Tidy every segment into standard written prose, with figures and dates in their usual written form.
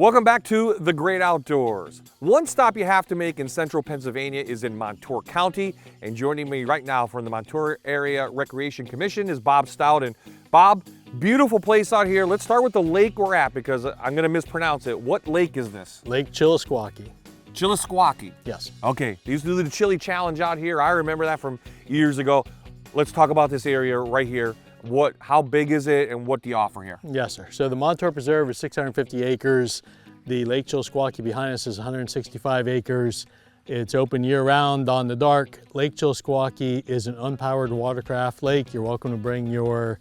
Welcome back to The Great Outdoors. One stop you have to make in central Pennsylvania is in Montour County. And joining me right now from the Montour Area Recreation Commission is Bob Ide. And Bob, beautiful place out here. Let's start with the lake we're at because I'm going to mispronounce it. What lake is this? Lake Chillisquaque. Chillisquaque. Yes. Okay, they used to do the chili challenge out here. I remember that from years ago. Let's talk about this area right here. How big is it and what do you offer here? Yes, sir. So the Montour Preserve is 650 acres. The Lake Chillisquaque behind us is 165 acres. It's open year-round on the dark. Lake Chillisquaque is an unpowered watercraft lake. You're welcome to bring your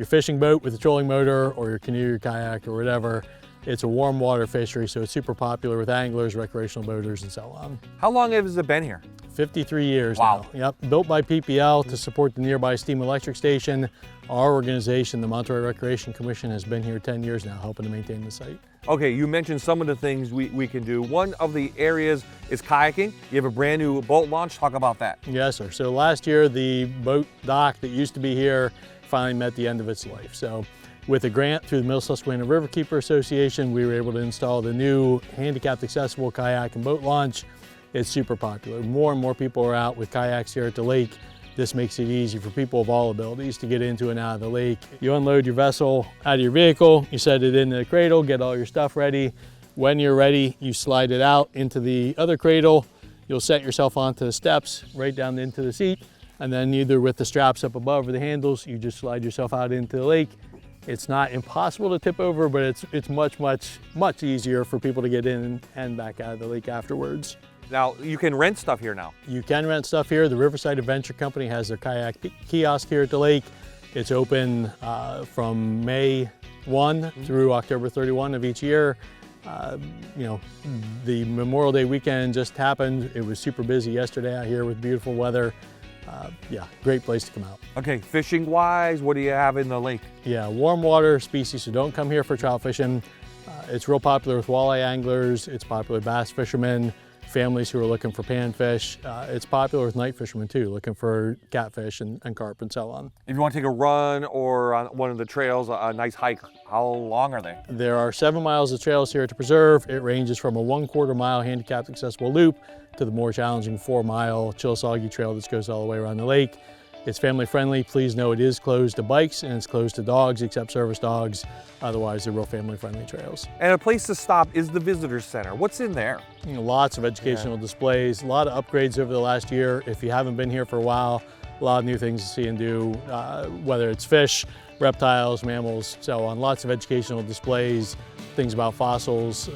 fishing boat with a trolling motor or your canoe, your kayak, or whatever. It's a warm water fishery, so it's super popular with anglers, recreational boaters, and so on. How long has it been here? 53 years Wow. now. Yep, built by PPL to support the nearby steam electric station. Our organization, the Montour Recreation Commission, has been here 10 years now, helping to maintain the site. Okay, you mentioned some of the things we can do. One of the areas is kayaking. You have a brand new boat launch. Talk about that. Yes, sir. So last year, the boat dock that used to be here finally met the end of its life. So with a grant through the Middle Susquehanna Riverkeeper Association, we were able to install the new handicapped accessible kayak and boat launch. It's super popular. More and more people are out with kayaks here at the lake. This makes it easy for people of all abilities to get into and out of the lake. You unload your vessel out of your vehicle, you set it in the cradle, get all your stuff ready. When you're ready, you slide it out into the other cradle. You'll set yourself onto the steps, right down into the seat, and then either with the straps up above or the handles, you just slide yourself out into the lake. It's not impossible to tip over, but it's much easier for people to get in and back out of the lake afterwards. Now, you can rent stuff here now. You can rent stuff here. The Riverside Adventure Company has their kayak kiosk here at the lake. It's open from May 1 through October 31 of each year. You know, the Memorial Day weekend just happened. It was super busy yesterday out here with beautiful weather. Yeah, great place to come out. Okay, fishing wise, what do you have in the lake? Yeah, warm water species, so don't come here for trout fishing. It's real popular with walleye anglers. It's popular with bass fishermen, families who are looking for panfish. It's popular with night fishermen too, looking for catfish and carp and so on. If you want to take a run or on one of the trails, a nice hike, how long are they? There are 7 miles of trails here at the preserve. It ranges from a 1/4 mile handicapped accessible loop to the more challenging 4-mile Chillisquaque trail that goes all the way around the lake. It's family friendly. Please know it is closed to bikes and it's closed to dogs, except service dogs. Otherwise, they're real family friendly trails. And a place to stop is the visitor center. What's in there? You know, lots of educational displays, a lot of upgrades over the last year. If you haven't been here for a while, a lot of new things to see and do, whether it's fish, reptiles, mammals, so on. Lots of educational displays, things about fossils,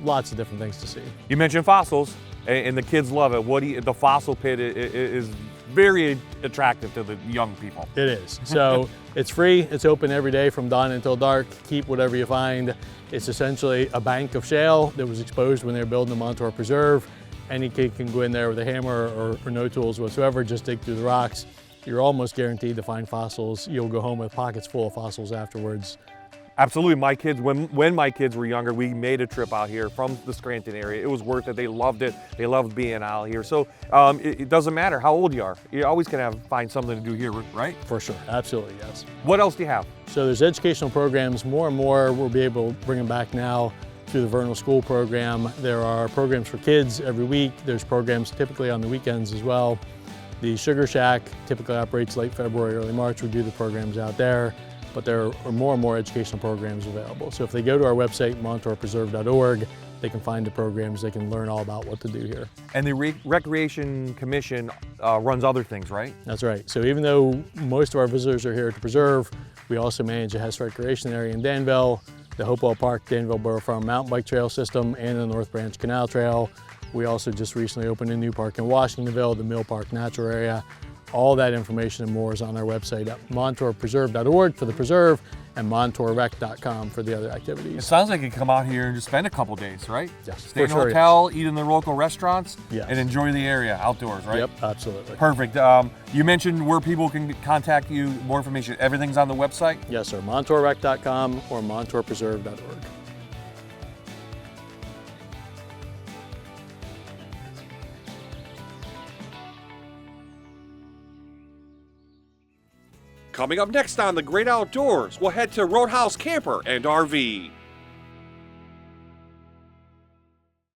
lots of different things to see. You mentioned fossils, and the kids love it. The fossil pit is very attractive to the young people. It is. So it's free. It's open every day from dawn until dark. Keep whatever you find. It's essentially a bank of shale that was exposed when they were building the Montour Preserve. Any kid can go in there with a hammer or no tools whatsoever, just dig through the rocks. You're almost guaranteed to find fossils. You'll go home with pockets full of fossils afterwards. Absolutely. My kids, when my kids were younger, we made a trip out here from the Scranton area. It was worth it. They loved it. They loved being out here. So it doesn't matter how old you are. You're always going to find something to do here, right? For sure. Absolutely, yes. What else do you have? So there's educational programs. More and more we'll be able to bring them back now through the Vernal School program. There are programs for kids every week. There's programs typically on the weekends as well. The Sugar Shack typically operates late February, early March. We do the programs out there. But there are more and more educational programs available. So if they go to our website, montourpreserve.org, they can find the programs, they can learn all about what to do here. And the Recreation Commission runs other things, right? That's right. So even though most of our visitors are here at the preserve, we also manage the Hess Recreation Area in Danville, the Hopewell Park, Danville Borough Farm mountain bike trail system, and the North Branch Canal Trail. We also just recently opened a new park in Washingtonville, the Mill Park Natural Area. All that information and more is on our website at montourpreserve.org for the preserve and montourrec.com for the other activities. It sounds like you can come out here and just spend a couple days, right? Yes, Stay in a hotel, eat in the local restaurants, yes, and enjoy the area outdoors, right? Yep, absolutely. Perfect. You mentioned where people can contact you, more information. Everything's on the website? Yes, sir. montourrec.com or montourpreserve.org. Coming up next on The Great Outdoors, we'll head to Roadhouse Camper and RV.